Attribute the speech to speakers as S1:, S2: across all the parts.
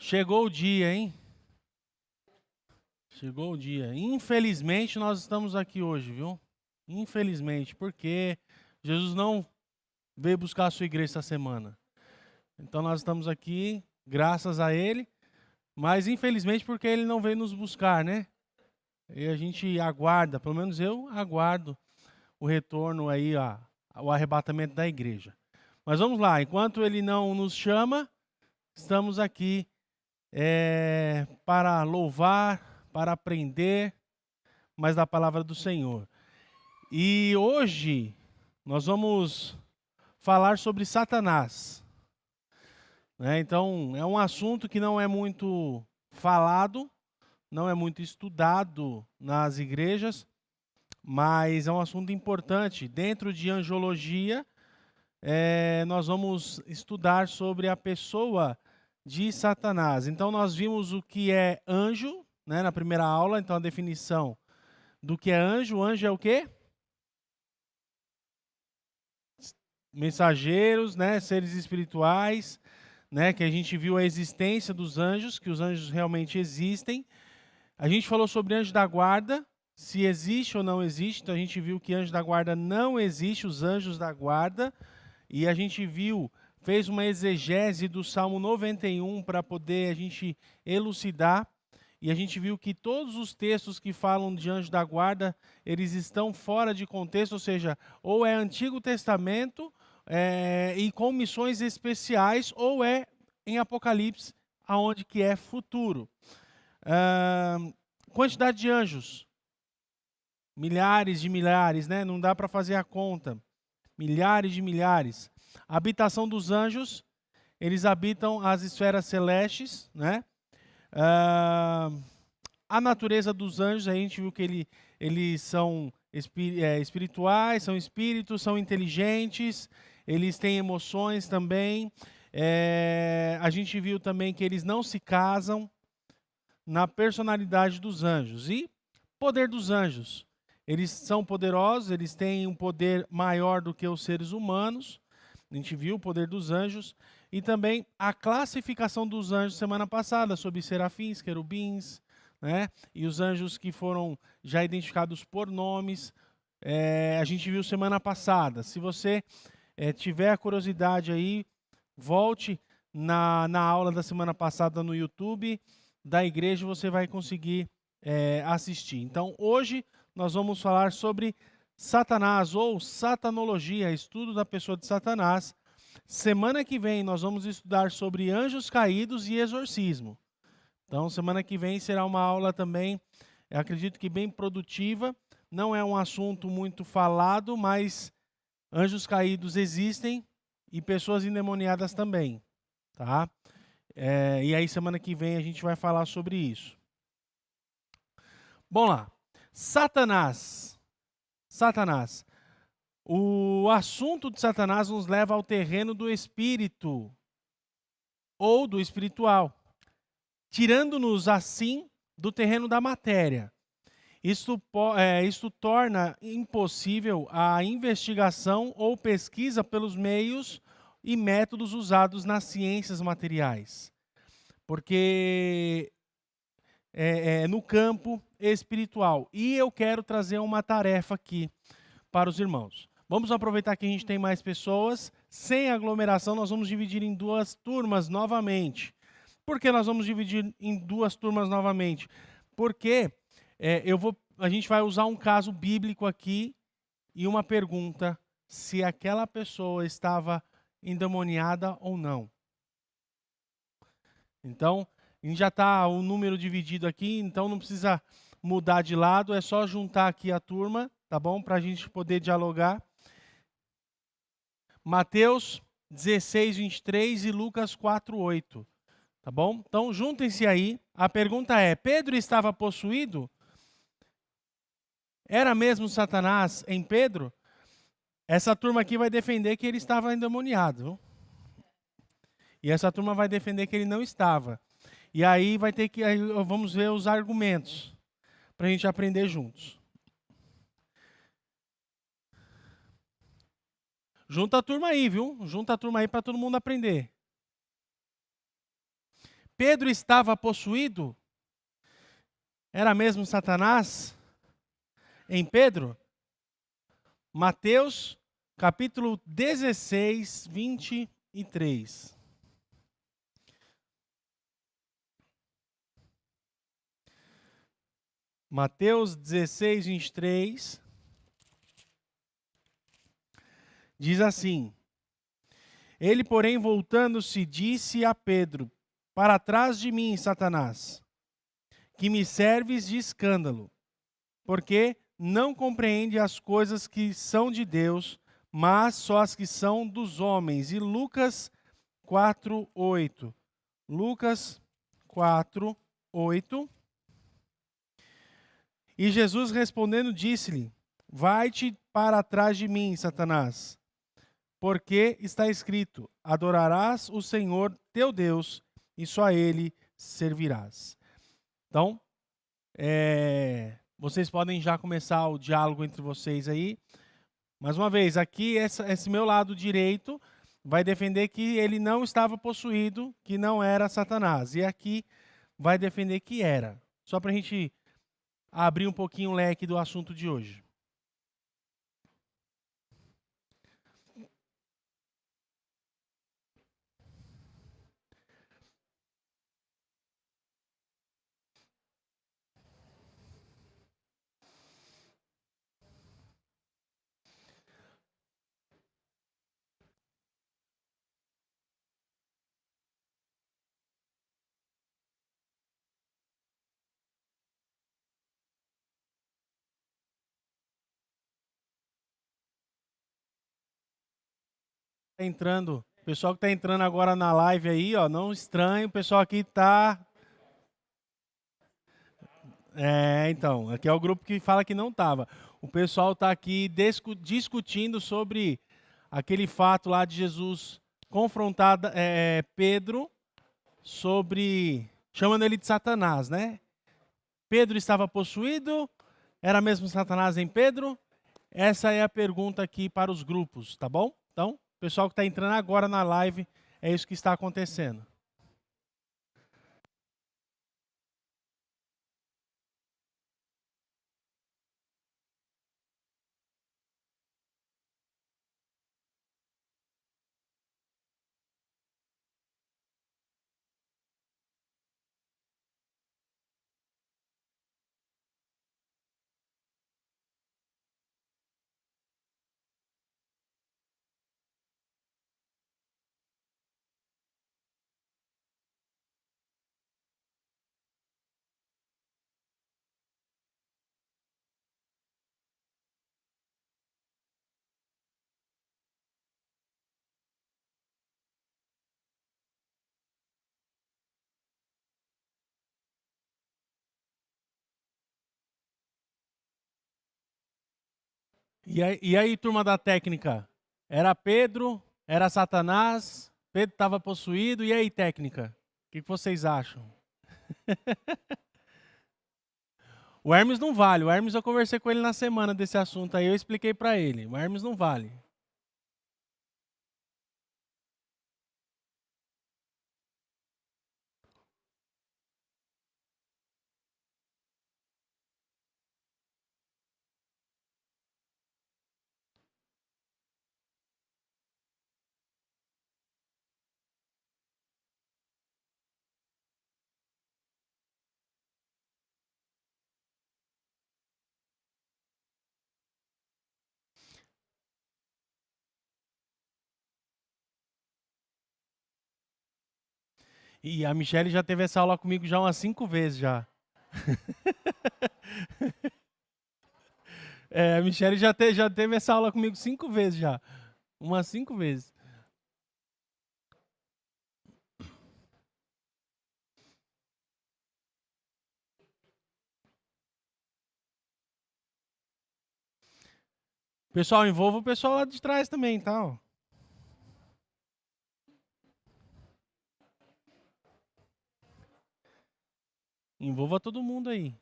S1: Chegou o dia, hein? Chegou o dia. Infelizmente, nós estamos aqui hoje, viu? Infelizmente, porque Jesus não veio buscar a sua igreja essa semana. Então, nós estamos aqui, graças a Ele, mas infelizmente porque Ele não veio nos buscar, né? E a gente aguarda, pelo menos eu aguardo o retorno aí, o arrebatamento da igreja. Mas vamos lá, enquanto Ele não nos chama, estamos aqui para louvar, para aprender mais da palavra do Senhor. E hoje nós vamos falar sobre Satanás. Então, é um assunto que não é muito falado, não é muito estudado nas igrejas, mas é um assunto importante. Dentro de angiologia, nós vamos estudar sobre a pessoa de Satanás. Então, nós vimos o que é anjo, na primeira aula. Então, a definição do que é anjo. Anjo é o quê? Mensageiros, seres espirituais, que a gente viu a existência dos anjos, que os anjos realmente existem. A gente falou sobre anjo da guarda, se existe ou não existe. Então, a gente viu que anjo da guarda não existe, os anjos da guarda. E a gente fez uma exegese do Salmo 91 para poder a gente elucidar. E a gente viu que todos os textos que falam de anjo da guarda, eles estão fora de contexto, ou seja, ou é Antigo Testamento e com missões especiais, ou é em Apocalipse, aonde que é futuro. Quantidade de anjos, milhares de milhares, não dá para fazer a conta. Milhares de milhares. A habitação dos anjos, eles habitam as esferas celestes, a natureza dos anjos, a gente viu que eles são espirituais, são espíritos, são inteligentes, eles têm emoções também. A gente viu também que eles não se casam, na personalidade dos anjos. E poder dos anjos. Eles são poderosos, eles têm um poder maior do que os seres humanos. A gente viu o poder dos anjos. E também a classificação dos anjos semana passada, sobre serafins, querubins, e os anjos que foram já identificados por nomes. A gente viu semana passada. Se você tiver a curiosidade aí, volte na aula da semana passada no YouTube da igreja, você vai conseguir assistir. Então, hoje nós vamos falar sobre Satanás, ou satanologia, estudo da pessoa de Satanás. Semana que vem nós vamos estudar sobre anjos caídos e exorcismo. Então, semana que vem será uma aula também, eu acredito que bem produtiva. Não é um assunto muito falado, mas anjos caídos existem e pessoas endemoniadas também, tá? E aí, semana que vem, a gente vai falar sobre isso. Bom lá. Satanás. O assunto de Satanás nos leva ao terreno do espírito, ou do espiritual, tirando-nos, assim, do terreno da matéria. Isto torna impossível a investigação ou pesquisa pelos meios e métodos usados nas ciências materiais. Porque no campo espiritual. E eu quero trazer uma tarefa aqui para os irmãos. Vamos aproveitar que a gente tem mais pessoas. Sem aglomeração, nós vamos dividir em duas turmas novamente. Por que nós vamos dividir em duas turmas novamente? Porque a gente vai usar um caso bíblico aqui e uma pergunta se aquela pessoa estava endemoniada ou não. Então, a gente já está o número dividido aqui, então não precisa mudar de lado, é só juntar aqui a turma, tá bom? Para a gente poder dialogar. Mateus 16, 23 e Lucas 4, 8. Tá bom? Então, juntem-se aí. A pergunta é: Pedro estava possuído? Era mesmo Satanás em Pedro? Essa turma aqui vai defender que ele estava endemoniado, viu? E essa turma vai defender que ele não estava. E aí vamos ver os argumentos para a gente aprender juntos. Junta a turma aí, viu? Junta a turma aí para todo mundo aprender. Pedro estava possuído? Era mesmo Satanás em Pedro? Mateus, capítulo 16, 23. Mateus 16, 23. Diz assim: Ele, porém, voltando-se, disse a Pedro: Para trás de mim, Satanás, que me serves de escândalo, porque não compreende as coisas que são de Deus, mas só as que são dos homens. E Lucas 4:8. Lucas 4:8. E Jesus respondendo disse-lhe: Vai-te para trás de mim, Satanás, porque está escrito: Adorarás o Senhor teu Deus e só a Ele servirás. Então, vocês podem já começar o diálogo entre vocês aí. Mais uma vez, aqui esse meu lado direito vai defender que ele não estava possuído, que não era Satanás. E aqui vai defender que era. Só para a gente abrir um pouquinho o leque do assunto de hoje. Entrando, o pessoal que está entrando agora na live aí, ó, não estranhe, o pessoal aqui está. Então, aqui é o grupo que fala que não estava. O pessoal está aqui discutindo sobre aquele fato lá de Jesus confrontar Pedro sobre, chamando ele de Satanás, né? Pedro estava possuído? Era mesmo Satanás em Pedro? Essa é a pergunta aqui para os grupos, tá bom? Então, o pessoal que está entrando agora na live, é isso que está acontecendo. E aí, turma da técnica? Era Pedro? Era Satanás? Pedro estava possuído? E aí, técnica? O que vocês acham? O Hermes não vale. O Hermes eu conversei com ele na semana desse assunto aí, eu expliquei para ele. O Hermes não vale. E a Michelle já teve essa aula comigo já umas 5 vezes já. A Michelle já teve essa aula comigo 5 vezes já. Umas 5 vezes. Pessoal, envolva o pessoal lá de trás também, tá? Ó. Envolva todo mundo aí.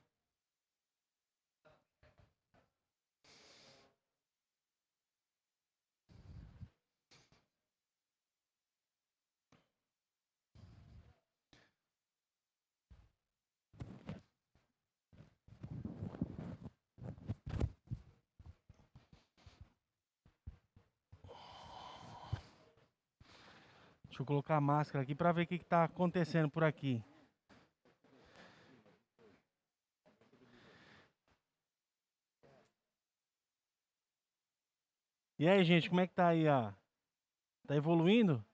S1: Deixa eu colocar a máscara aqui para ver o que está acontecendo por aqui. E aí, gente, como é que tá aí, ó? Tá evoluindo?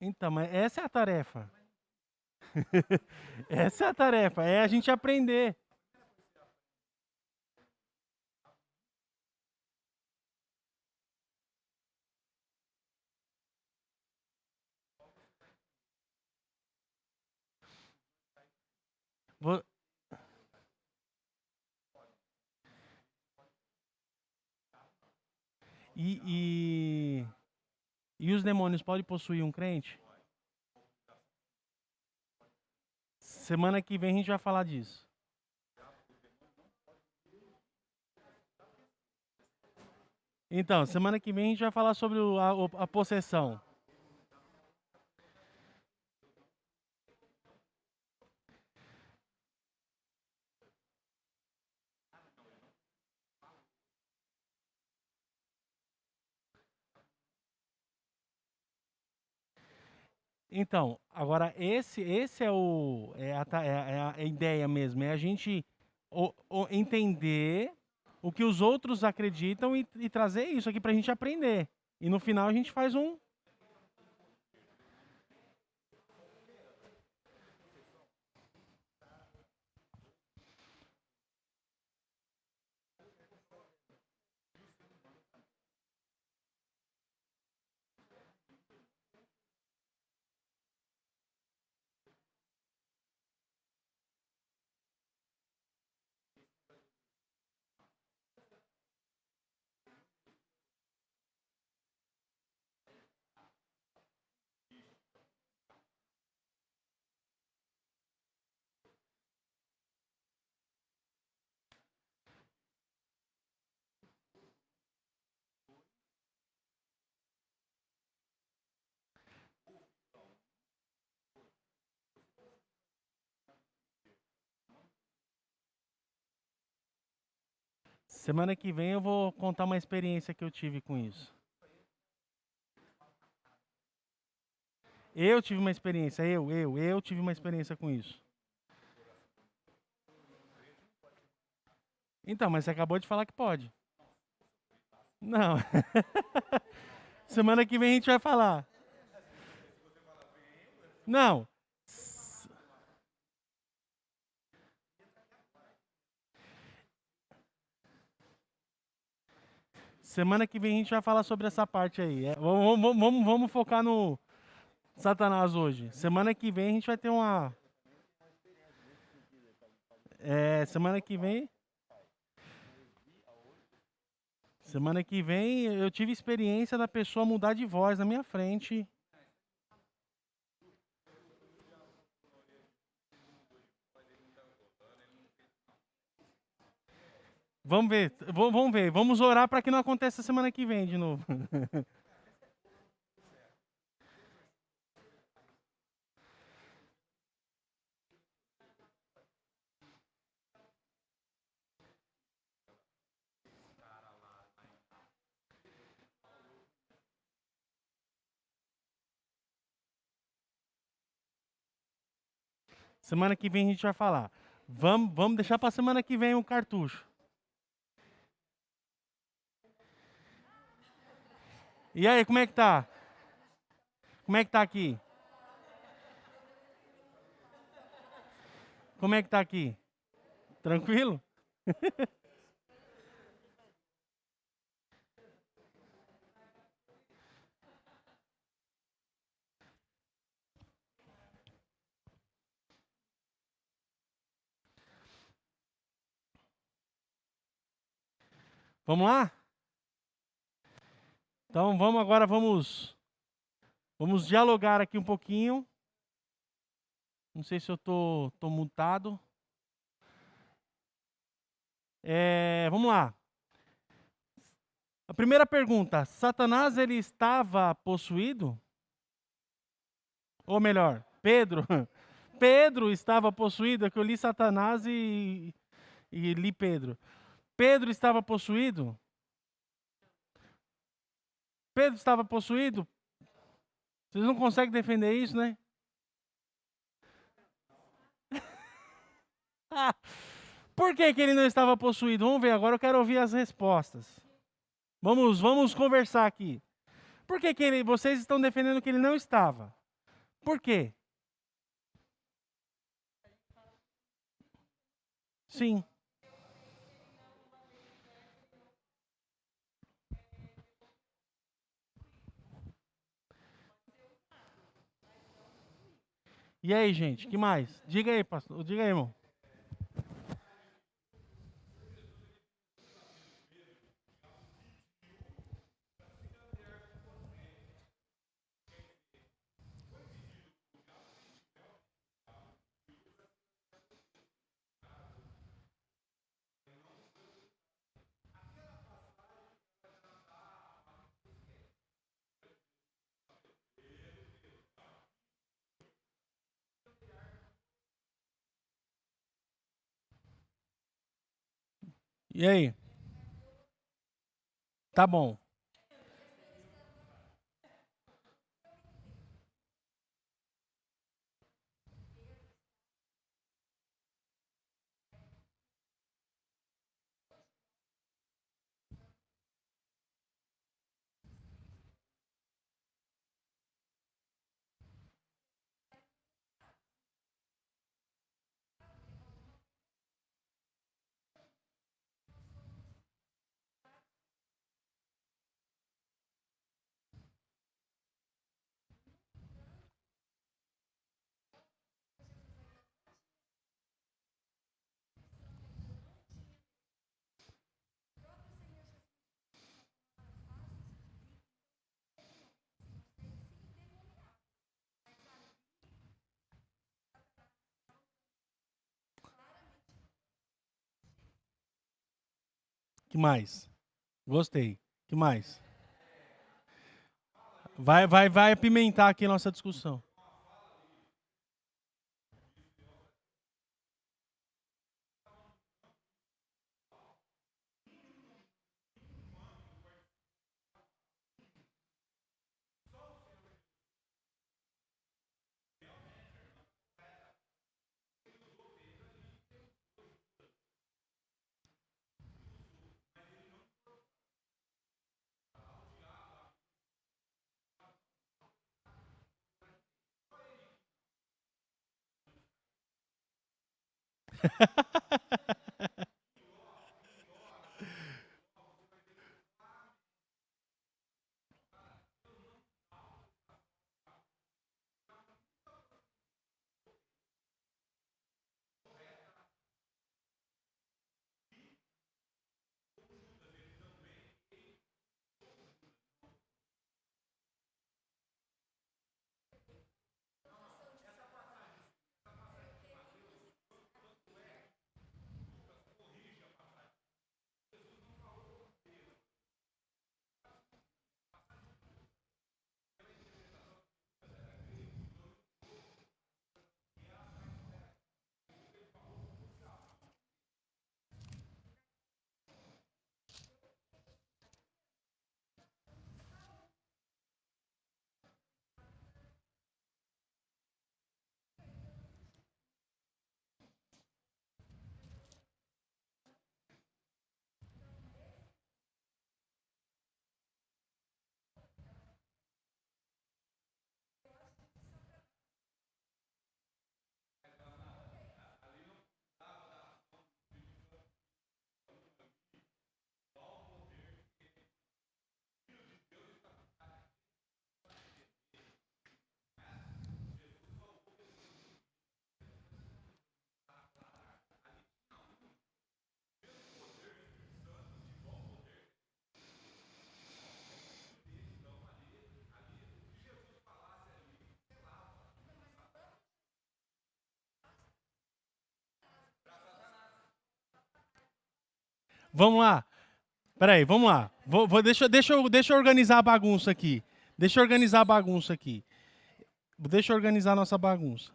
S1: Então, mas essa é a tarefa. Essa é a tarefa, é a gente aprender. Vo- E, e, e os demônios podem possuir um crente? Semana que vem a gente vai falar disso. Então, semana que vem a gente vai falar sobre a possessão. Então, agora esse é a ideia mesmo, é a gente entender o que os outros acreditam e trazer isso aqui pra gente aprender. E no final a gente faz um. Semana que vem eu vou contar uma experiência que eu tive com isso. Eu tive uma experiência, eu tive uma experiência com isso. Então, mas você acabou de falar que pode. Não. Semana que vem a gente vai falar. Não. Semana que vem a gente vai falar sobre essa parte aí. Vamos focar no Satanás hoje. Semana que vem a gente vai ter uma. Semana que vem. Semana que vem eu tive experiência da pessoa mudar de voz na minha frente. Vamos ver, vamos ver. Vamos orar para que não aconteça semana que vem de novo. Semana que vem a gente vai falar. Vamos deixar para semana que vem o cartucho. E aí, como é que tá? Como é que tá aqui? Como é que tá aqui? Tranquilo? Vamos lá? Então vamos dialogar aqui um pouquinho. Não sei se eu tô mutado. Vamos lá. A primeira pergunta: Satanás ele estava possuído? Ou melhor, Pedro. Pedro estava possuído, é que eu li Satanás e li Pedro. Pedro estava possuído? Pedro estava possuído? Vocês não conseguem defender isso, né? Por que ele não estava possuído? Vamos ver, agora eu quero ouvir as respostas. Vamos conversar aqui. Por que vocês estão defendendo que ele não estava? Por quê? Sim. E aí, gente, que mais? Diga aí, pastor. Diga aí, irmão. E aí? Tá bom. Que mais? Gostei. Que mais? Vai apimentar aqui a nossa discussão. Vamos lá. Peraí, vamos lá. Deixa eu organizar a bagunça aqui. Deixa eu organizar a bagunça aqui. Deixa eu organizar nossa bagunça.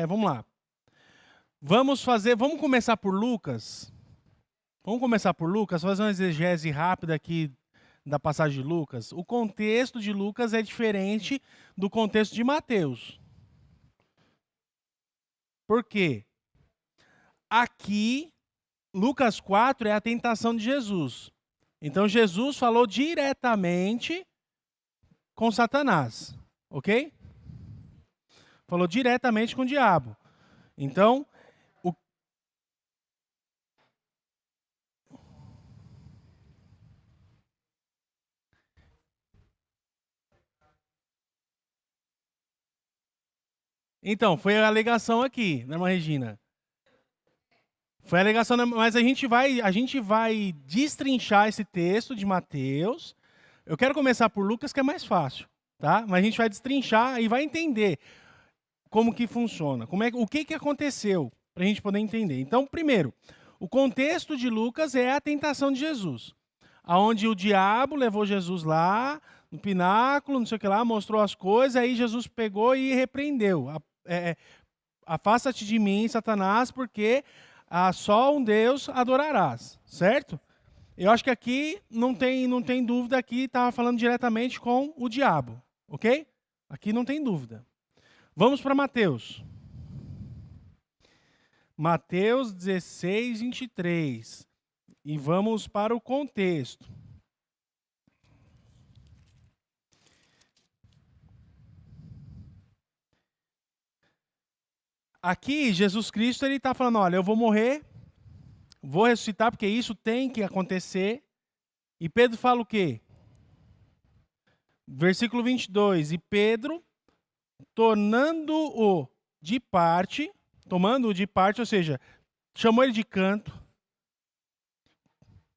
S1: Vamos lá. Vamos começar por Lucas. Vamos começar por Lucas, fazer uma exegese rápida aqui da passagem de Lucas. O contexto de Lucas é diferente do contexto de Mateus. Por quê? Aqui, Lucas 4 é a tentação de Jesus. Então, Jesus falou diretamente com Satanás, ok? Falou diretamente com o diabo. Então, foi a alegação aqui, né, Regina? Foi a alegação, mas a gente vai destrinchar esse texto de Mateus. Eu quero começar por Lucas, que é mais fácil, tá? Mas a gente vai destrinchar e vai entender como que funciona, o que aconteceu, para a gente poder entender. Então, primeiro, o contexto de Lucas é a tentação de Jesus, aonde o diabo levou Jesus lá no pináculo, não sei o que lá, mostrou as coisas, aí Jesus pegou e repreendeu. Afasta-te de mim, Satanás, porque só um Deus adorarás, certo? Eu acho que aqui não tem dúvida, aqui estava falando diretamente com o diabo, ok? Aqui não tem dúvida. Vamos para Mateus. Mateus 16, 23. E vamos para o contexto. Aqui, Jesus Cristo ele está falando, olha, eu vou morrer, vou ressuscitar, porque isso tem que acontecer. E Pedro fala o quê? Versículo 22. E Pedro, tomando-o de parte, ou seja, chamou ele de canto,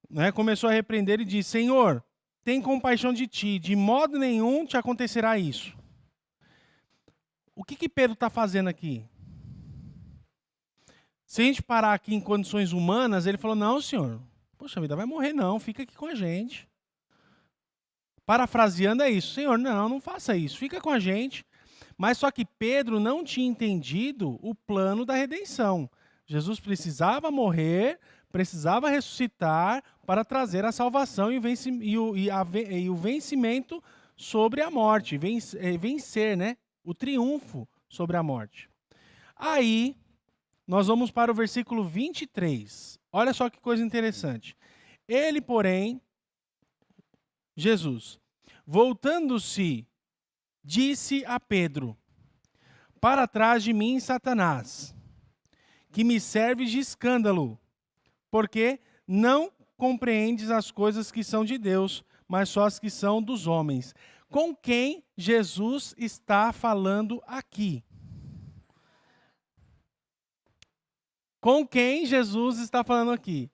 S1: né, começou a repreender e disse, Senhor, tem compaixão de ti, de modo nenhum te acontecerá isso. O que Pedro está fazendo aqui? Se a gente parar aqui em condições humanas, ele falou, não, senhor, poxa vida, vai morrer não, fica aqui com a gente. Parafraseando é isso, senhor, não faça isso, fica com a gente. Mas só que Pedro não tinha entendido o plano da redenção. Jesus precisava morrer, precisava ressuscitar para trazer a salvação e o vencimento sobre a morte, vencer, né? O triunfo sobre a morte. Aí, nós vamos para o versículo 23. Olha só que coisa interessante. Ele, porém, Jesus, voltando-se, disse a Pedro, para trás de mim, Satanás, que me serves de escândalo, porque não compreendes as coisas que são de Deus, mas só as que são dos homens. Com quem Jesus está falando aqui? Com quem Jesus está falando aqui?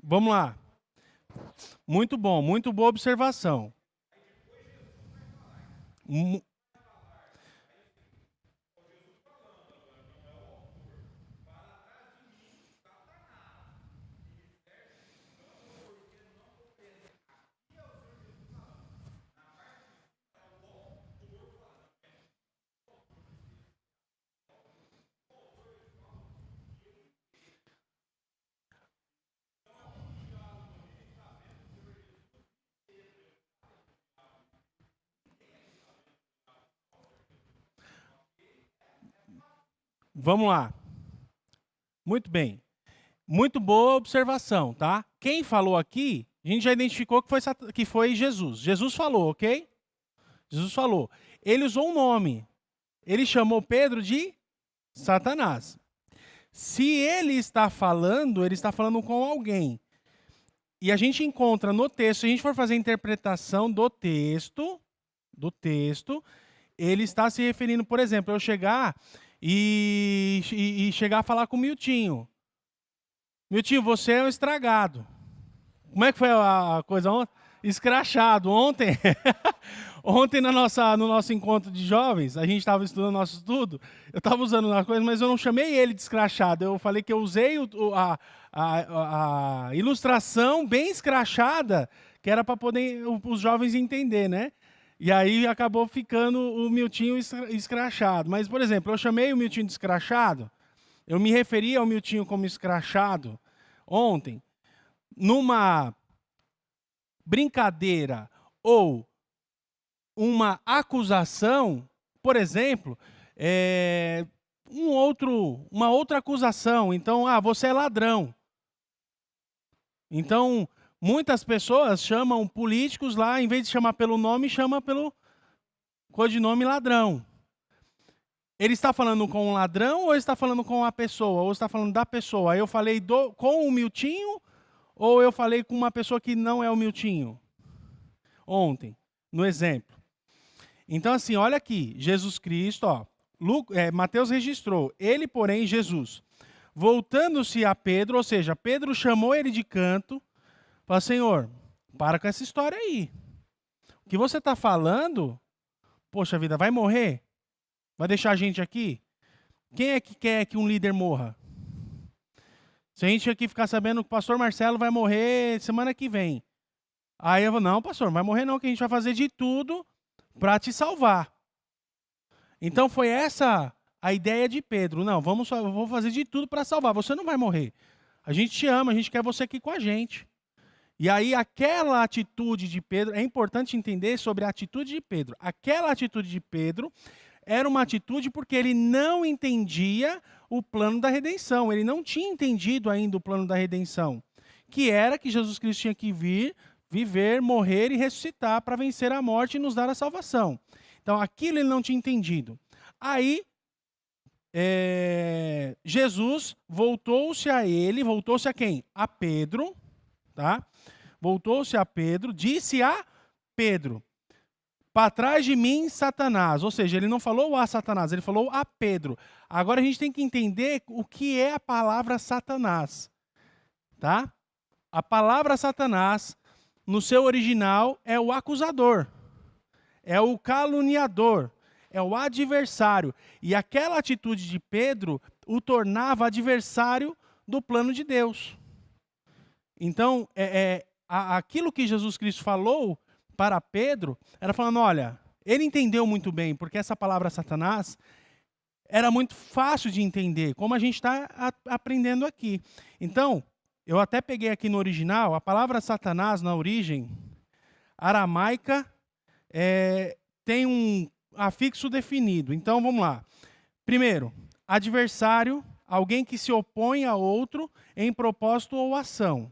S1: Vamos lá. Muito bom, muito boa observação. Vamos lá. Muito bem. Muito boa observação, tá? Quem falou aqui, a gente já identificou que foi Jesus. Jesus falou, ok? Jesus falou. Ele usou um nome. Ele chamou Pedro de Satanás. Se ele está falando com alguém. E a gente encontra no texto, se a gente for fazer a interpretação do texto, ele está se referindo, por exemplo, eu chegar e chegar a falar com o Miltinho. Miltinho, você é um estragado. Como é que foi a coisa ontem? Escrachado. Ontem, no nosso encontro de jovens, a gente estava estudando nosso estudo, eu estava usando uma coisa, mas eu não chamei ele de escrachado. Eu falei que eu usei a ilustração bem escrachada, que era para poder os jovens entender, né? E aí acabou ficando o Miltinho escrachado. Mas, por exemplo, eu chamei o Miltinho de escrachado, eu me referi ao Miltinho como escrachado ontem, numa brincadeira ou uma acusação, por exemplo, uma outra acusação. Então, você é ladrão. Então, muitas pessoas chamam políticos lá, em vez de chamar pelo nome, chama pelo codinome ladrão. Ele está falando com um ladrão ou está falando com a pessoa? Ou está falando da pessoa? Aí eu falei com o Miltinho ou eu falei com uma pessoa que não é o Miltinho? Ontem, no exemplo. Então, assim, olha aqui, Jesus Cristo, Mateus registrou, ele, porém, Jesus, voltando-se a Pedro, ou seja, Pedro chamou ele de canto, falou, Senhor, para com essa história aí. O que você está falando, poxa vida, vai morrer? Vai deixar a gente aqui? Quem é que quer que um líder morra? Se a gente aqui ficar sabendo que o pastor Marcelo vai morrer semana que vem. Aí eu vou, não, pastor, não vai morrer não, que a gente vai fazer de tudo para te salvar. Então foi essa a ideia de Pedro. Não, eu vou fazer de tudo para salvar. Você não vai morrer. A gente te ama, a gente quer você aqui com a gente. E aí aquela atitude de Pedro, é importante entender sobre a atitude de Pedro. Aquela atitude de Pedro era uma atitude porque ele não entendia o plano da redenção. Ele não tinha entendido ainda o plano da redenção, que era que Jesus Cristo tinha que vir, viver, morrer e ressuscitar para vencer a morte e nos dar a salvação. Então, aquilo ele não tinha entendido. Aí, Jesus voltou-se a ele, voltou-se a quem? A Pedro, tá? Voltou-se a Pedro, disse a Pedro, para trás de mim, Satanás. Ou seja, ele não falou a Satanás, ele falou a Pedro. Agora a gente tem que entender o que é a palavra Satanás, tá? A palavra Satanás, no seu original, é o acusador, é o caluniador, é o adversário. E aquela atitude de Pedro o tornava adversário do plano de Deus. Então, aquilo que Jesus Cristo falou para Pedro, era falando, olha, ele entendeu muito bem, porque essa palavra Satanás era muito fácil de entender, como a gente está aprendendo aqui. Então, eu até peguei aqui no original, a palavra Satanás, na origem aramaica, tem um afixo definido. Então, vamos lá. Primeiro, adversário, alguém que se opõe a outro em propósito ou ação.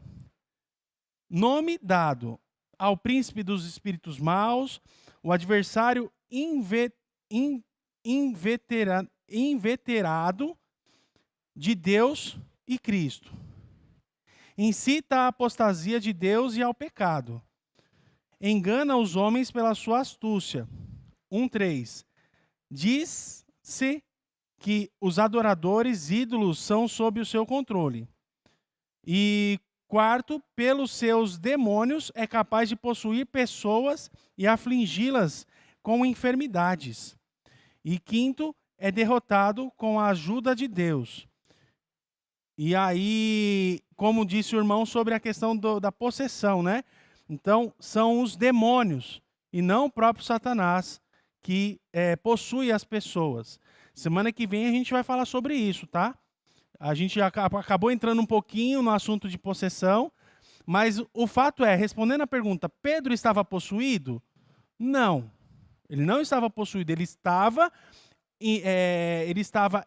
S1: Nome dado ao príncipe dos espíritos maus, o adversário inveterado de Deus e Cristo. Incita a apostasia de Deus e ao pecado. Engana os homens pela sua astúcia. 1:3. Diz-se que os adoradores ídolos são sob o seu controle. E 4, pelos seus demônios, é capaz de possuir pessoas e afligi-las com enfermidades. E 5, é derrotado com a ajuda de Deus. E aí, como disse o irmão sobre a questão da possessão, né? Então, são os demônios, e não o próprio Satanás, que possui as pessoas. Semana que vem a gente vai falar sobre isso, tá? A gente acabou entrando um pouquinho no assunto de possessão, mas o fato é, respondendo a pergunta, Pedro estava possuído? Não, ele não estava possuído, ele estava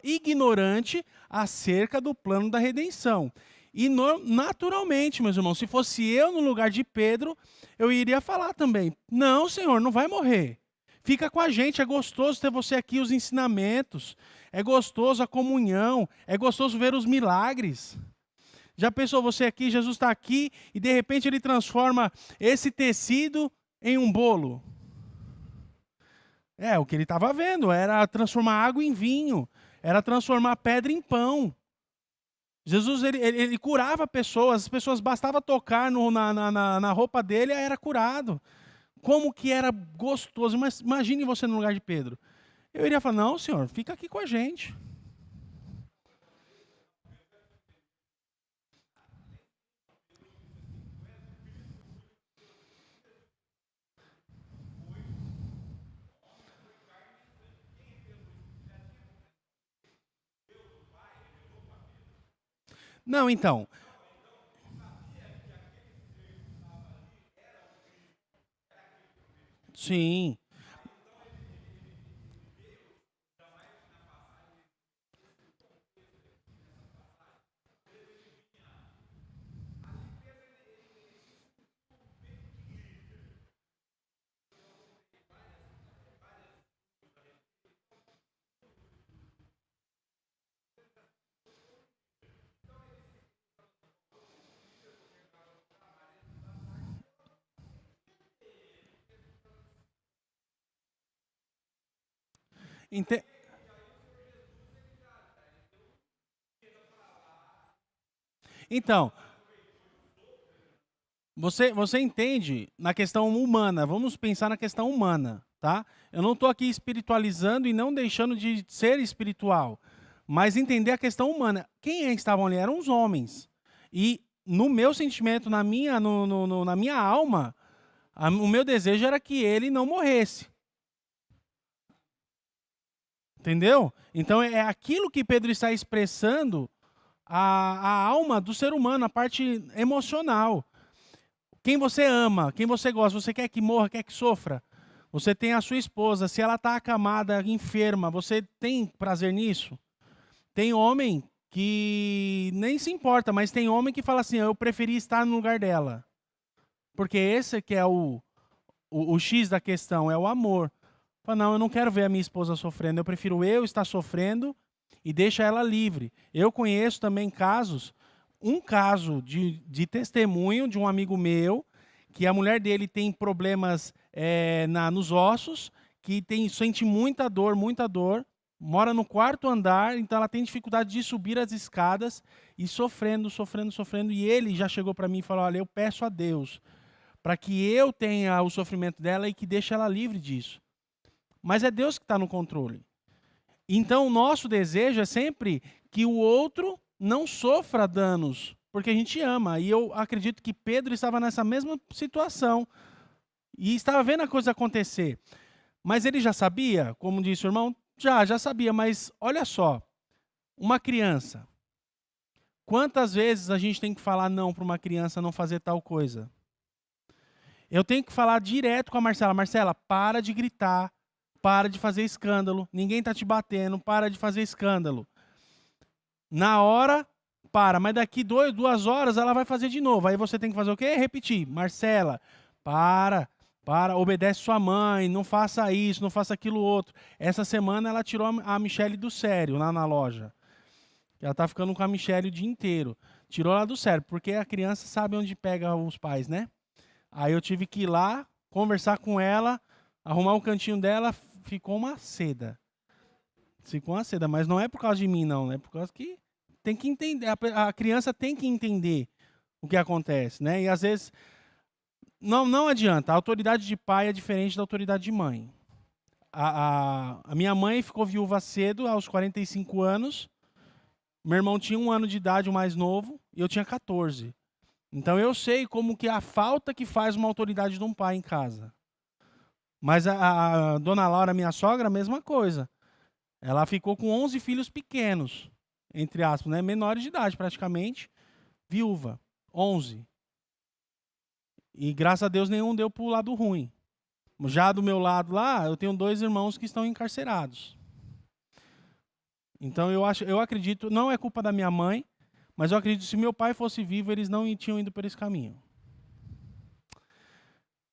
S1: ignorante acerca do plano da redenção. E naturalmente, meus irmãos, se fosse eu no lugar de Pedro, eu iria falar também: não, Senhor, não vai morrer. Fica com a gente, é gostoso ter você aqui, os ensinamentos, é gostoso a comunhão, é gostoso ver os milagres. Já pensou você aqui, Jesus está aqui e de repente ele transforma esse tecido em um bolo? É, o que ele estava vendo era transformar água em vinho, era transformar pedra em pão. Jesus, ele curava pessoas, as pessoas bastava tocar na roupa dele e era curado. Como que era gostoso. Mas imagine você no lugar de Pedro. Eu iria falar: não, Senhor, fica aqui com a gente. Não, então, sim. Ente- Então, você entende na questão humana, vamos pensar na questão humana, tá? Eu não estou aqui espiritualizando e não deixando de ser espiritual, mas entender a questão humana. Quem é que estavam ali? Eram os homens. E no meu sentimento, na minha alma, o meu desejo era que ele não morresse. Entendeu? Então é aquilo que Pedro está expressando, a alma do ser humano, a parte emocional. Quem você ama, quem você gosta, você quer que morra, quer que sofra? Você tem a sua esposa, se ela está acamada, enferma, você tem prazer nisso? Tem homem que nem se importa, mas tem homem que fala assim: eu preferi estar no lugar dela. Porque esse que é o X da questão, é o amor. Fala: não, eu não quero ver a minha esposa sofrendo, eu prefiro eu estar sofrendo e deixa ela livre. Eu conheço também casos, um caso de testemunho de um amigo meu, que a mulher dele tem problemas nos ossos, que sente muita dor, mora no quarto andar, então ela tem dificuldade de subir as escadas e sofrendo, sofrendo, sofrendo. E ele já chegou para mim e falou: olha, eu peço a Deus para que eu tenha o sofrimento dela e que deixe ela livre disso. Mas é Deus que está no controle. Então, o nosso desejo é sempre que o outro não sofra danos, porque a gente ama. E eu acredito que Pedro estava nessa mesma situação e estava vendo a coisa acontecer. Mas ele já sabia, como disse o irmão? Já sabia, mas olha só, uma criança. Quantas vezes a gente tem que falar não para uma criança não fazer tal coisa? Eu tenho que falar direto com a Marcela: Marcela, para de gritar, para de fazer escândalo, ninguém está te batendo, para de fazer escândalo. Na hora, para, mas daqui 2 horas ela vai fazer de novo. Aí você tem que fazer o quê? Repetir. Marcela, para, obedece sua mãe, não faça isso, não faça aquilo outro. Essa semana ela tirou a Michelle do sério lá na loja. Ela tá ficando com a Michelle o dia inteiro. Tirou ela do sério, porque a criança sabe onde pega os pais, né? Aí eu tive que ir lá, conversar com ela, arrumar o cantinho dela, ficou uma seda. Ficou uma seda, mas não é por causa de mim, não. É por causa que tem que entender. A criança tem que entender o que acontece, né? E às vezes não adianta. A autoridade de pai é diferente da autoridade de mãe. A minha mãe ficou viúva cedo, aos 45 anos. Meu irmão tinha 1 ano de idade, o mais novo, e eu tinha 14. Então eu sei como que a falta que faz uma autoridade de um pai em casa. Mas a dona Laura, minha sogra, a mesma coisa. Ela ficou com 11 filhos pequenos, entre aspas, né? Menores de idade praticamente, viúva. 11. E graças a Deus nenhum deu para o lado ruim. Já do meu lado lá, eu tenho 2 irmãos que estão encarcerados. Então eu acredito, não é culpa da minha mãe, mas eu acredito que se meu pai fosse vivo, eles não tinham ido por esse caminho.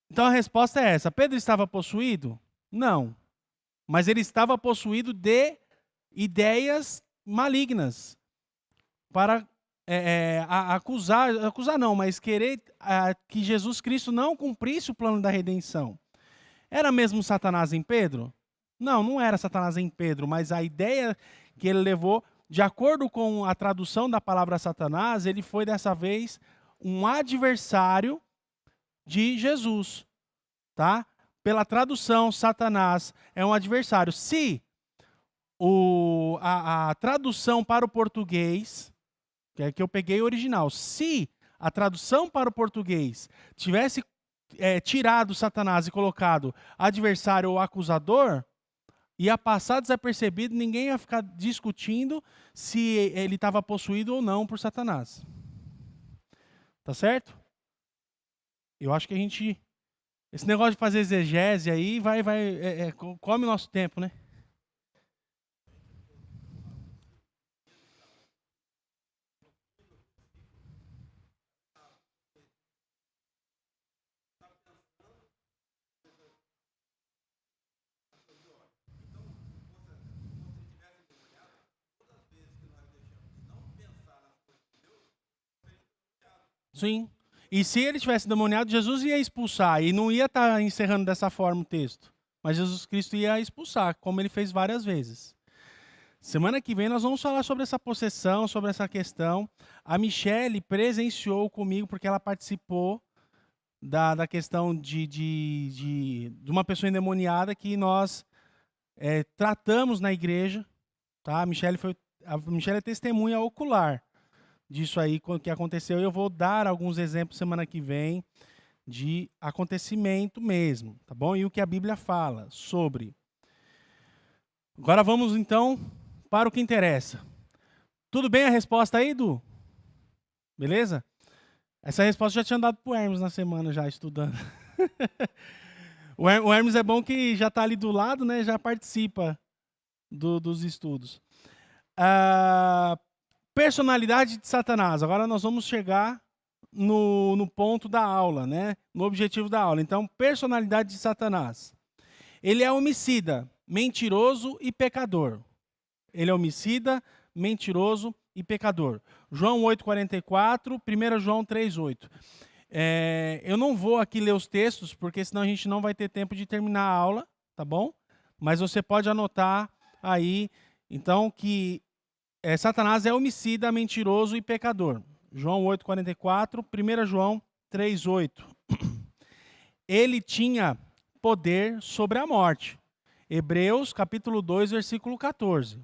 S1: Então a resposta é essa. Pedro estava possuído? Não. Mas ele estava possuído de ideias malignas para acusar não, mas querer que Jesus Cristo não cumprisse o plano da redenção. Era mesmo Satanás em Pedro? Não, não era Satanás em Pedro, mas a ideia que ele levou, de acordo com a tradução da palavra Satanás, ele foi dessa vez um adversário de Jesus, tá? Pela tradução, Satanás é um adversário. Se a tradução para o português, que eu peguei o original, se a tradução para o português tivesse tirado Satanás e colocado adversário ou acusador, ia passar desapercebido, ninguém ia ficar discutindo se ele estava possuído ou não por Satanás. Tá certo? Eu acho que a gente... Esse negócio de fazer exegese aí come o nosso tempo, né? Sim. E se ele tivesse demoniado, Jesus ia expulsar. E não ia estar encerrando dessa forma o texto. Mas Jesus Cristo ia expulsar, como ele fez várias vezes. Semana que vem nós vamos falar sobre essa possessão, sobre essa questão. A Michele presenciou comigo, porque ela participou da questão de uma pessoa endemoniada que nós tratamos na igreja. Tá? A Michele é testemunha ocular disso aí que aconteceu. Eu vou dar alguns exemplos semana que vem de acontecimento mesmo, tá bom? E o que a Bíblia fala sobre. Agora vamos então para o que interessa. Tudo bem a resposta aí, Du? Beleza? Essa resposta eu já tinha dado pro Hermes na semana já estudando. O Hermes é bom que já está ali do lado, né? Já participa dos estudos. Personalidade de Satanás. Agora nós vamos chegar no ponto da aula, né? No objetivo da aula. Então, personalidade de Satanás. Ele é homicida, mentiroso e pecador. Ele é homicida, mentiroso e pecador. João 8,44, 1 João 3,8. Eu não vou aqui ler os textos, porque senão a gente não vai ter tempo de terminar a aula, tá bom? Mas você pode anotar aí, então, que Satanás é homicida, mentiroso e pecador. João 8,44, 1 João 3,8. Ele tinha poder sobre a morte. Hebreus, capítulo 2, versículo 14.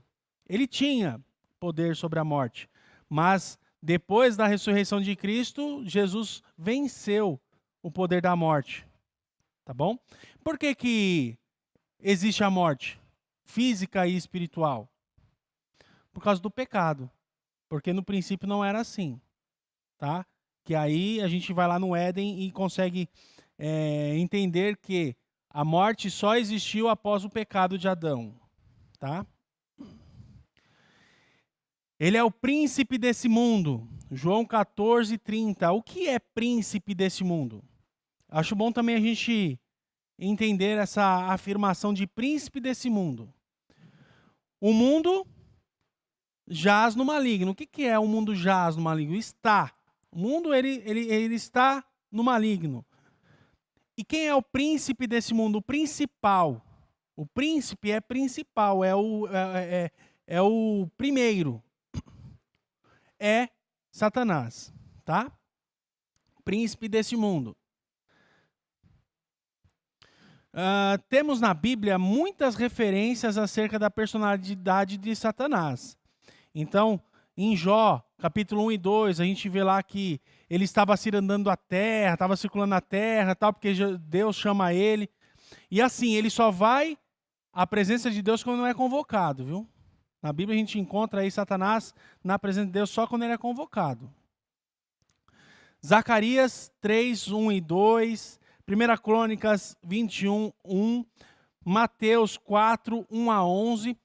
S1: Ele tinha poder sobre a morte. Mas, depois da ressurreição de Cristo, Jesus venceu o poder da morte. Tá bom? Por que existe a morte física e espiritual? Por causa do pecado. Porque no princípio não era assim. Tá? Que aí a gente vai lá no Éden e consegue entender que a morte só existiu após o pecado de Adão. Tá? Ele é o príncipe desse mundo. João 14:30. O que é príncipe desse mundo? Acho bom também a gente entender essa afirmação de príncipe desse mundo. O mundo jaz no maligno. O que é o mundo jaz no maligno? Está. O mundo ele está no maligno. E quem é o príncipe desse mundo? O principal. O príncipe é principal, é o primeiro. É Satanás, tá? Príncipe desse mundo. Temos na Bíblia muitas referências acerca da personalidade de Satanás. Então, em Jó, capítulo 1 e 2, a gente vê lá que ele estava cirandando a terra, estava circulando a terra, tal, porque Deus chama ele. E assim, ele só vai à presença de Deus quando não é convocado, viu? Na Bíblia a gente encontra aí Satanás na presença de Deus só quando ele é convocado. Zacarias 3, 1 e 2, 1 Crônicas 21, 1, Mateus 4, 1 a 11.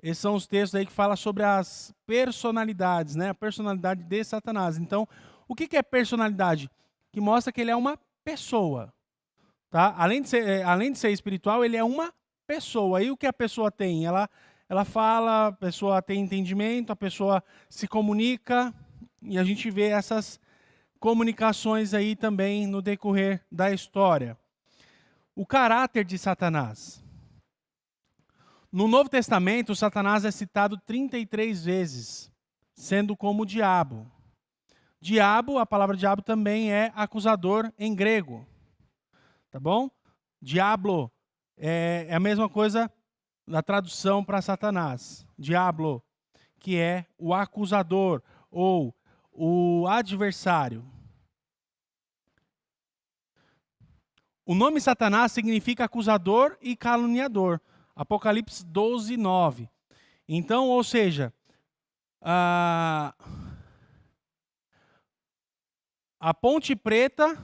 S1: Esses são os textos aí que falam sobre as personalidades, né? A personalidade de Satanás. Então, o que é personalidade? Que mostra que ele é uma pessoa, tá? Além de ser espiritual, ele é uma pessoa. E o que a pessoa tem? Ela fala, a pessoa tem entendimento, a pessoa se comunica, e a gente vê essas comunicações aí também no decorrer da história. O caráter de Satanás. No Novo Testamento, Satanás é citado 33 vezes, sendo como o diabo. Diabo, a palavra diabo também é acusador em grego. Tá bom? Diablo é a mesma coisa da tradução para Satanás. Diablo, que é o acusador ou o adversário. O nome Satanás significa acusador e caluniador. Apocalipse 12, 9. Então, ou seja, a Ponte Preta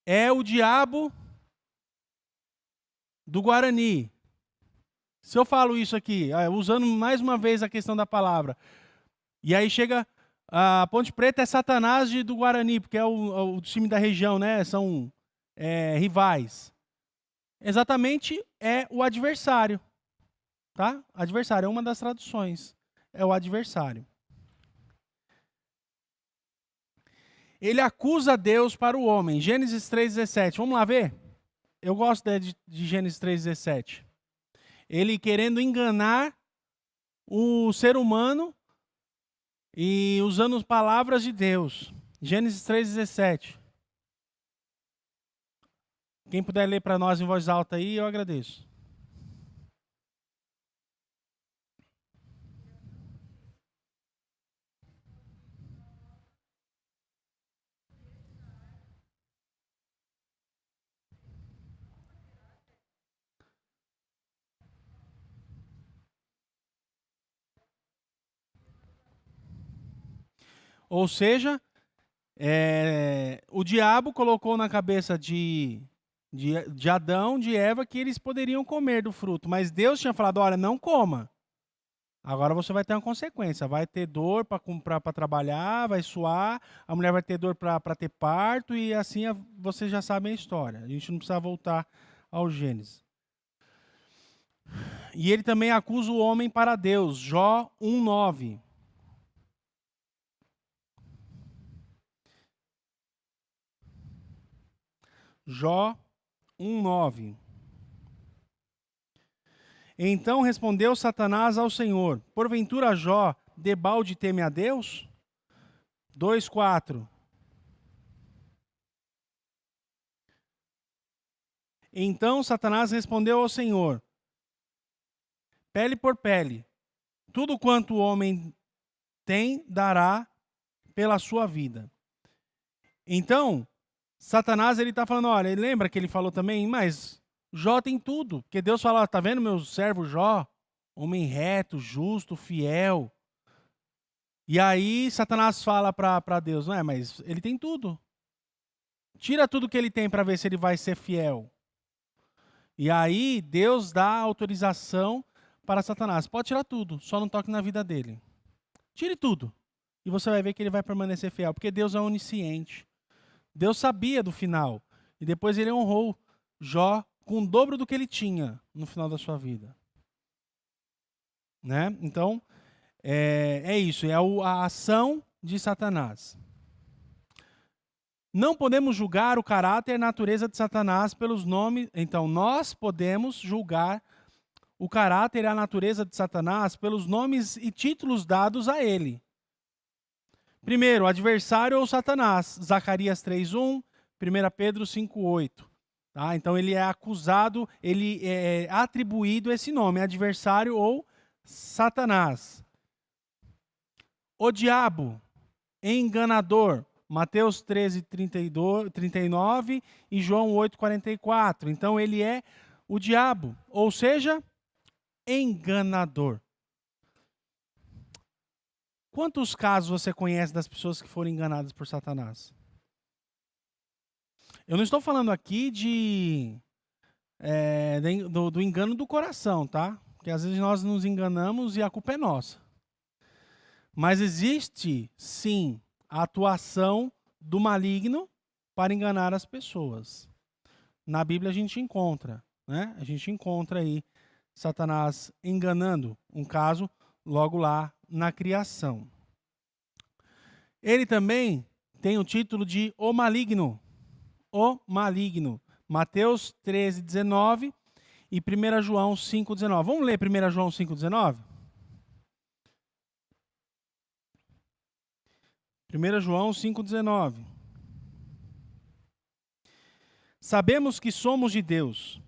S1: é o diabo do Guarani. Se eu falo isso aqui, usando mais uma vez a questão da palavra, e aí chega a Ponte Preta é Satanás do Guarani, porque é o time da região, né? São rivais. Exatamente é o adversário, tá? Adversário é uma das traduções, é o adversário. Ele acusa Deus para o homem, Gênesis 3,17. Vamos lá ver? Eu gosto de Gênesis 3,17. Ele querendo enganar o ser humano e usando palavras de Deus. Gênesis 3,17. Quem puder ler para nós em voz alta aí, eu agradeço. Ou seja, o diabo colocou na cabeça de Adão, de Eva, que eles poderiam comer do fruto. Mas Deus tinha falado, olha, não coma. Agora você vai ter uma consequência. Vai ter dor para trabalhar, vai suar, a mulher vai ter dor para ter parto, e assim vocês já sabem a história. A gente não precisa voltar ao Gênesis. E ele também acusa o homem para Deus. Jó 1:9. Jó 1:9. Então respondeu Satanás ao Senhor: porventura Jó debalde teme a Deus? 2:4. Então Satanás respondeu ao Senhor: pele por pele, tudo quanto o homem tem dará pela sua vida. Então, Satanás ele está falando, olha, lembra que ele falou também, mas Jó tem tudo, porque Deus fala, tá vendo meu servo Jó? Homem reto, justo, fiel. E aí Satanás fala para Deus, não é, mas ele tem tudo. Tira tudo que ele tem para ver se ele vai ser fiel. E aí Deus dá autorização para Satanás. Pode tirar tudo, só não toque na vida dele. Tire tudo. E você vai ver que ele vai permanecer fiel, porque Deus é onisciente. Deus sabia do final. E depois ele honrou Jó com o dobro do que ele tinha no final da sua vida. Né? Então, é isso. É a ação de Satanás. Não podemos julgar o caráter e a natureza de Satanás pelos nomes. Então, nós podemos julgar o caráter e a natureza de Satanás pelos nomes e títulos dados a ele. Primeiro, adversário ou Satanás, Zacarias 3:1, 1 Pedro 5:8. Tá? Então ele é acusado, ele é atribuído esse nome, adversário ou Satanás. O diabo, enganador, Mateus 13:39 e João 8:44. Então ele é o diabo, ou seja, enganador. Quantos casos você conhece das pessoas que foram enganadas por Satanás? Eu não estou falando aqui do engano do coração, tá? Porque às vezes nós nos enganamos e a culpa é nossa. Mas existe, sim, a atuação do maligno para enganar as pessoas. Na Bíblia a gente encontra, né? A gente encontra aí Satanás enganando, um caso logo lá na criação. Ele também tem o título de O Maligno. O Maligno. Mateus 13:19 e 1 João 5:19. Vamos ler 1 João 5:19? 1 João 5:19. Sabemos que somos de Deus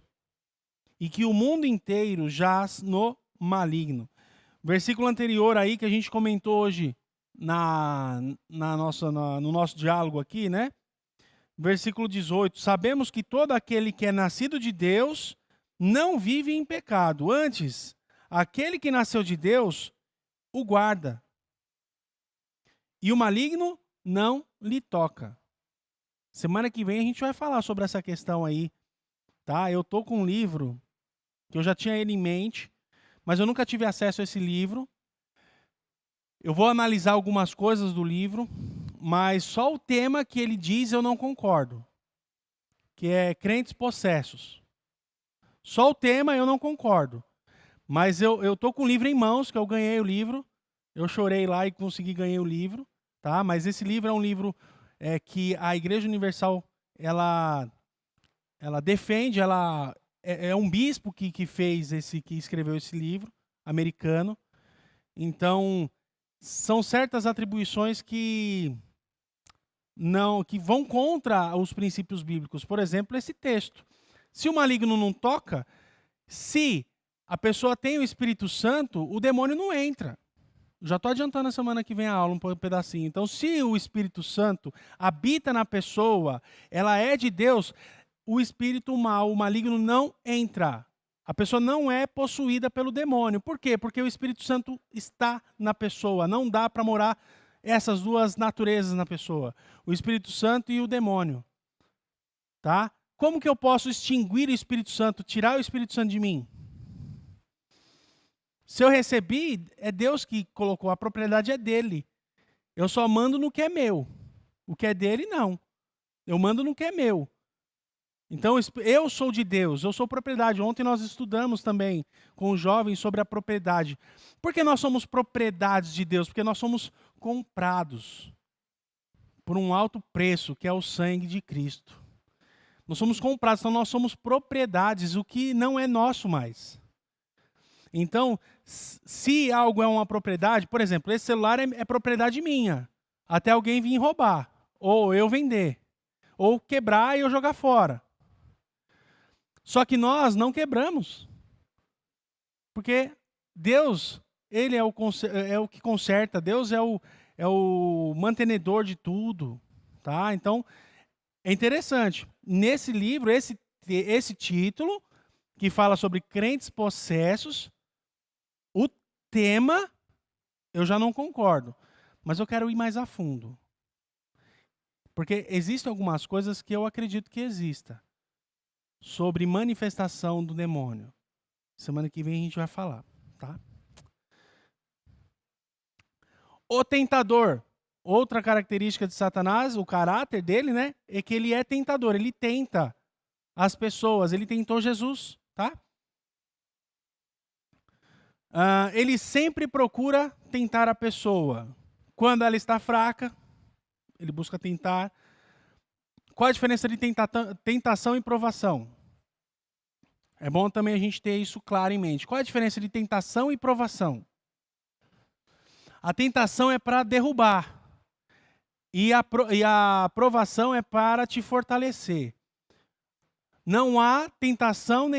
S1: e que o mundo inteiro jaz no maligno. Versículo anterior aí que a gente comentou hoje no nosso diálogo aqui, né? Versículo 18. Sabemos que todo aquele que é nascido de Deus não vive em pecado. Antes, aquele que nasceu de Deus o guarda. E o maligno não lhe toca. Semana que vem a gente vai falar sobre essa questão aí, tá? Eu tô com um livro que eu já tinha ele em mente, mas eu nunca tive acesso a esse livro. Eu vou analisar algumas coisas do livro, mas só o tema que ele diz eu não concordo, que é crentes possessos. Só o tema eu não concordo, mas eu tô com o livro em mãos, que eu ganhei o livro, eu chorei lá e consegui ganhar o livro, tá? Mas esse livro é um livro que a Igreja Universal ela defende, é um bispo que escreveu esse livro, americano. Então, são certas atribuições que vão contra os princípios bíblicos. Por exemplo, esse texto. Se o maligno não toca, se a pessoa tem o Espírito Santo, o demônio não entra. Já estou adiantando a semana que vem a aula, um pedacinho. Então, se o Espírito Santo habita na pessoa, ela é de Deus, o espírito mal, o maligno não entra. A pessoa não é possuída pelo demônio. Por quê? Porque o Espírito Santo está na pessoa. Não dá para morar essas duas naturezas na pessoa. O Espírito Santo e o demônio. Tá? Como que eu posso extinguir o Espírito Santo, tirar o Espírito Santo de mim? Se eu recebi, é Deus que colocou, a propriedade é dele. Eu só mando no que é meu. O que é dele, não. Eu mando no que é meu. Então, eu sou de Deus, eu sou propriedade. Ontem nós estudamos também com os jovens sobre a propriedade. Por que nós somos propriedades de Deus? Porque nós somos comprados por um alto preço, que é o sangue de Cristo. Nós somos comprados, então nós somos propriedades, o que não é nosso mais. Então, se algo é uma propriedade, por exemplo, esse celular é propriedade minha, até alguém vir roubar, ou eu vender, ou quebrar e eu jogar fora. Só que nós não quebramos, porque Deus, Ele é o que conserta, Deus é o mantenedor de tudo, tá? Então, é interessante. Nesse livro, esse título, que fala sobre crentes possessos, o tema, eu já não concordo, mas eu quero ir mais a fundo. Porque existem algumas coisas que eu acredito que exista sobre manifestação do demônio. Semana que vem a gente vai falar, tá? O tentador. Outra característica de Satanás, o caráter dele, né? É que ele é tentador, ele tenta as pessoas, ele tentou Jesus, tá? Ele sempre procura tentar a pessoa. Quando ela está fraca, ele busca tentar. Qual a diferença de tentação e provação? É bom também a gente ter isso claro em mente. Qual a diferença de tentação e provação? A tentação é para derrubar. E a provação é para te fortalecer. Não há tentação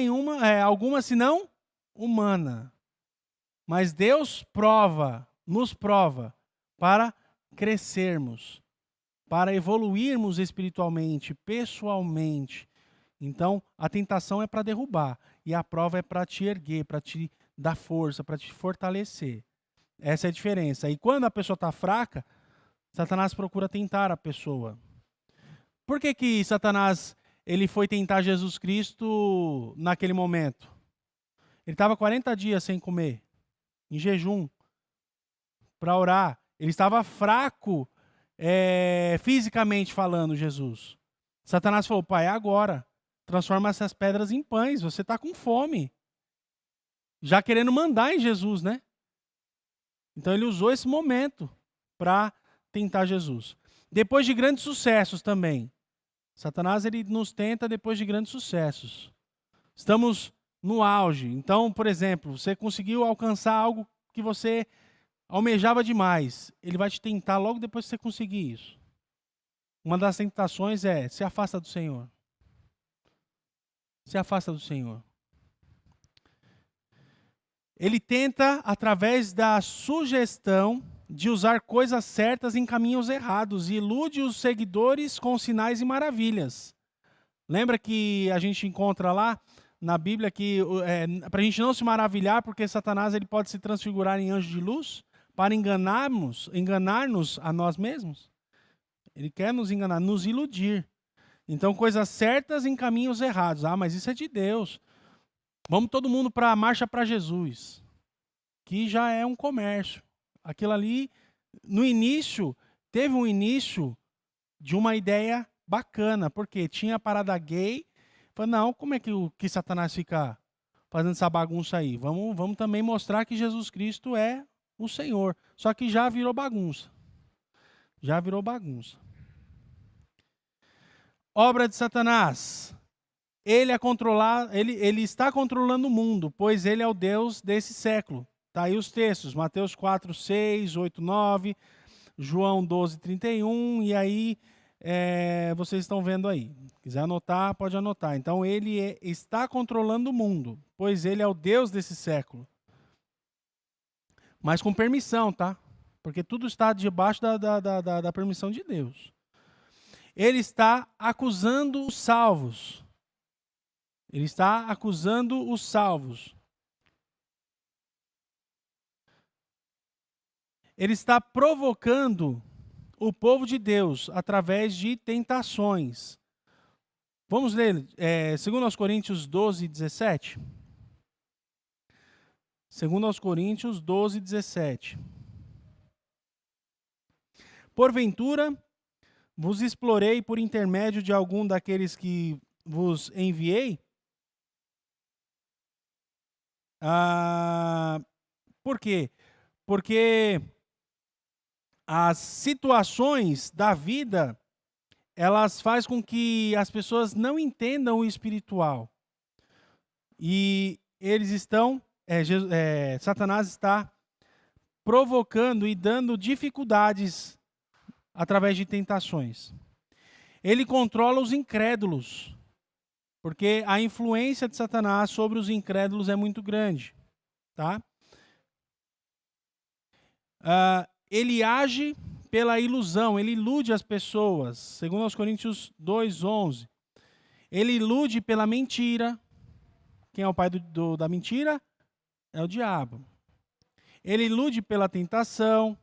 S1: alguma senão humana. Mas Deus nos prova para crescermos, para evoluirmos espiritualmente, pessoalmente. Então, a tentação é para derrubar e a prova é para te erguer, para te dar força, para te fortalecer. Essa é a diferença. E quando a pessoa está fraca, Satanás procura tentar a pessoa. Por que Satanás ele foi tentar Jesus Cristo naquele momento? Ele estava 40 dias sem comer, em jejum, para orar. Ele estava fraco, fisicamente falando, Jesus. Satanás falou, pai, agora. Transforma essas pedras em pães, você está com fome. Já querendo mandar em Jesus, né? Então ele usou esse momento para tentar Jesus. Depois de grandes sucessos também. Satanás ele nos tenta depois de grandes sucessos. Estamos no auge. Então, por exemplo, você conseguiu alcançar algo que você almejava demais. Ele vai te tentar logo depois que você conseguir isso. Uma das tentações é: se afasta do Senhor. Se afasta do Senhor. Ele tenta, através da sugestão de usar coisas certas em caminhos errados, e ilude os seguidores com sinais e maravilhas. Lembra que a gente encontra lá na Bíblia que para a gente não se maravilhar, porque Satanás ele pode se transfigurar em anjo de luz para enganar-nos a nós mesmos? Ele quer nos enganar, nos iludir. Então, coisas certas em caminhos errados. Ah, mas isso é de Deus. Vamos todo mundo para a marcha para Jesus, que já é um comércio. Aquilo ali, no início, teve um início de uma ideia bacana, porque tinha a parada gay. Falei, não, como é que Satanás fica fazendo essa bagunça aí? Vamos também mostrar que Jesus Cristo é o Senhor. Só que já virou bagunça. Já virou bagunça. Obra de Satanás. Ele está controlando o mundo, pois ele é o Deus desse século. Está aí os textos, Mateus 4, 6, 8, 9, João 12, 31, e aí vocês estão vendo aí. Se quiser anotar, pode anotar. Então ele está controlando o mundo, pois ele é o Deus desse século. Mas com permissão, tá? Porque tudo está debaixo da permissão de Deus. Ele está acusando os salvos. Ele está acusando os salvos. Ele está provocando o povo de Deus através de tentações. Vamos ler 2 Coríntios 12, 17. 2 Coríntios 12, 17. Porventura, vos explorei por intermédio de algum daqueles que vos enviei? Por quê? Porque as situações da vida, elas fazem com que as pessoas não entendam o espiritual. E eles estão, Satanás está provocando e dando dificuldades através de tentações. Ele controla os incrédulos, porque a influência de Satanás sobre os incrédulos é muito grande. Tá? Ele age pela ilusão, ele ilude as pessoas. Segundo aos Coríntios 2:11. Ele ilude pela mentira. Quem é o pai da mentira? É o diabo. Ele ilude pela tentação.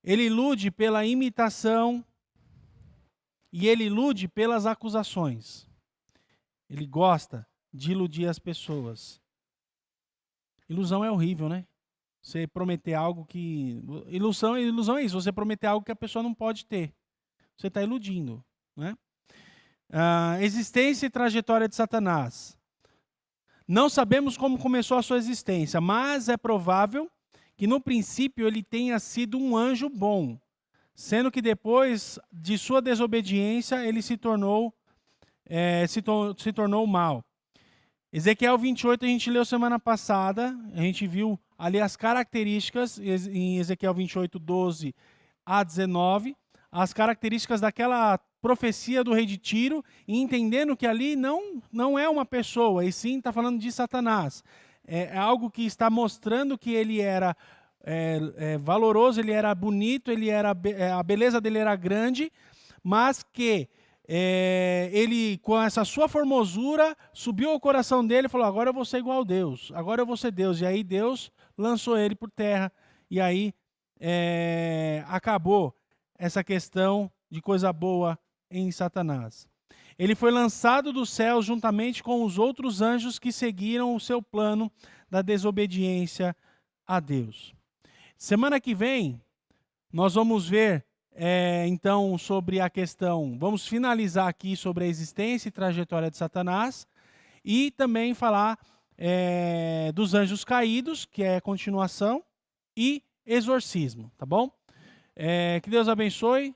S1: Ele ilude pela imitação. E ele ilude pelas acusações. Ele gosta de iludir as pessoas. Ilusão é horrível, né? Você prometer algo que... Ilusão é isso, você prometer algo que a pessoa não pode ter. Você está iludindo, né? Existência e trajetória de Satanás. Não sabemos como começou a sua existência, mas é provável que no princípio ele tenha sido um anjo bom, sendo que depois de sua desobediência ele se tornou mal. Ezequiel 28 a gente leu semana passada, a gente viu ali as características, em Ezequiel 28, 12 a 19, as características daquela profecia do rei de Tiro, e entendendo que ali não é uma pessoa, e sim está falando de Satanás. É algo que está mostrando que ele era valoroso, ele era bonito, a beleza dele era grande, mas que ele, com essa sua formosura, subiu ao coração dele e falou: agora eu vou ser igual a Deus, agora eu vou ser Deus. E aí Deus lançou ele por terra, e aí acabou essa questão de coisa boa em Satanás. Ele foi lançado dos céus juntamente com os outros anjos que seguiram o seu plano da desobediência a Deus. Semana que vem, nós vamos ver, então, sobre a questão, vamos finalizar aqui sobre a existência e trajetória de Satanás e também falar dos anjos caídos, que é a continuação, e exorcismo, tá bom? Que Deus abençoe.